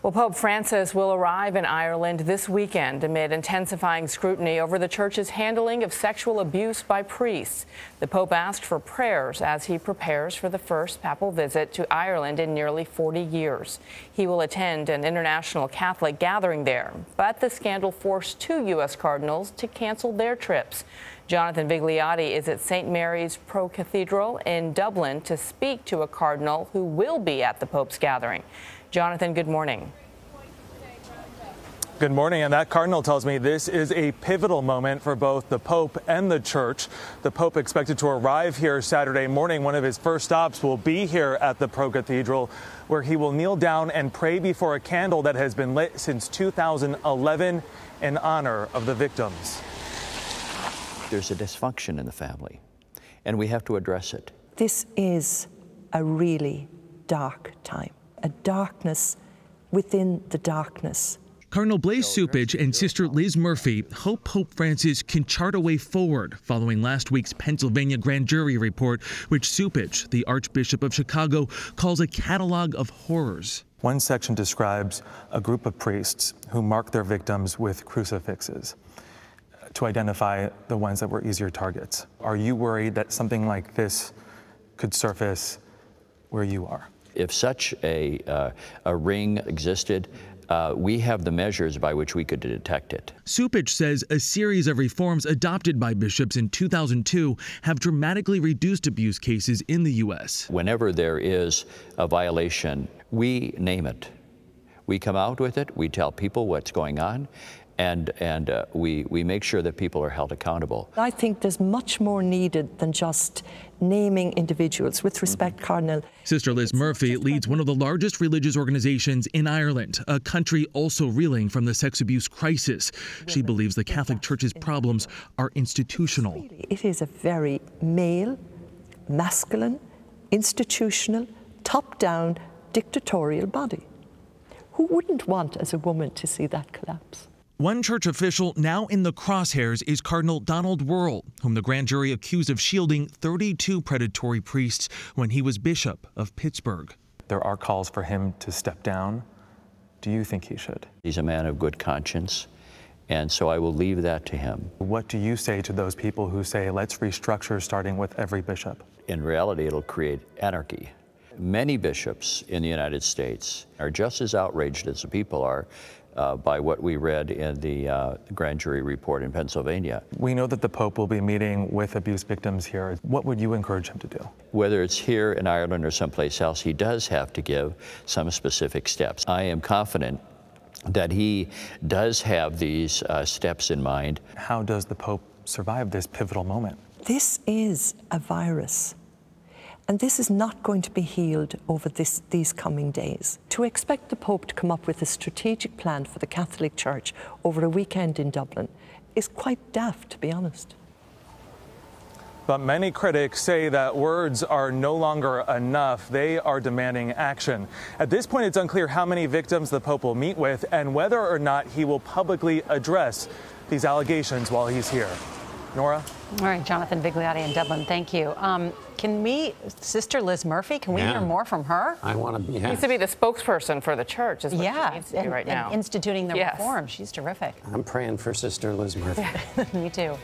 Well, Pope Francis will arrive in Ireland this weekend amid intensifying scrutiny over the church's handling of sexual abuse by priests. The Pope asked for prayers as he prepares for the first papal visit to Ireland in nearly 40 years. He will attend an international Catholic gathering there, but the scandal forced 2 U.S. cardinals to cancel their trips. Jonathan Vigliotti is at St. Mary's Pro-Cathedral in Dublin to speak to a cardinal who will be at the Pope's gathering. Jonathan, good morning. Good morning, and that cardinal tells me this is a pivotal moment for both the Pope and the Church. The Pope expected to arrive here Saturday morning. One of his first stops will be here at the Pro-Cathedral, where he will kneel down and pray before a candle that has been lit since 2011 in honor of the victims. There's a dysfunction in the family, and we have to address it. This is a really dark time, a darkness within the darkness. Cardinal Blase Cupich and Sister Liz Murphy hope Pope Francis can chart a way forward following last week's Pennsylvania grand jury report, which Cupich, the Archbishop of Chicago, calls a catalog of horrors. One section describes a group of priests who mark their victims with crucifixes to identify the ones that were easier targets. Are you worried that something like this could surface where you are? If such a ring existed, we have the measures by which we could detect it. Cupich says a series of reforms adopted by bishops in 2002 have dramatically reduced abuse cases in the U.S. Whenever there is a violation, we name it. We come out with it, we tell people what's going on, and we make sure that people are held accountable. I think there's much more needed than just naming individuals. With respect, Cardinal. Sister Liz Murphy leads one of the largest religious organizations in Ireland, a country also reeling from the sex abuse crisis. She believes the Catholic Church's problems are institutional. It is a very male, masculine, institutional, top-down, dictatorial body. Who wouldn't want, as a woman, to see that collapse? One church official now in the crosshairs is Cardinal Donald Wuerl, whom the grand jury accused of shielding 32 predatory priests when he was Bishop of Pittsburgh. There are calls for him to step down. Do you think he should? He's a man of good conscience, and so I will leave that to him. What do you say to those people who say, let's restructure starting with every bishop? In reality, it'll create anarchy. Many bishops in the United States are just as outraged as the people are by what we read in the grand jury report in Pennsylvania. We know that the Pope will be meeting with abuse victims here. What would you encourage him to do? Whether it's here in Ireland or someplace else, he does have to give some specific steps. I am confident that he does have these steps in mind. How does the Pope survive this pivotal moment? This is a virus. And this is not going to be healed over these coming days. To expect the Pope to come up with a strategic plan for the Catholic Church over a weekend in Dublin is quite daft, to be honest. But many critics say that words are no longer enough. They are demanding action. At this point, it's unclear how many victims the Pope will meet with and whether or not he will publicly address these allegations while he's here. Norah? All right, Jonathan Vigliotti in Dublin, thank you. Can we, Sister Liz Murphy, can we hear more from her? I want to be happy. She needs to be the spokesperson for the church, is what she needs to do right now. And instituting the reform. She's terrific. I'm praying for Sister Liz Murphy. Me too.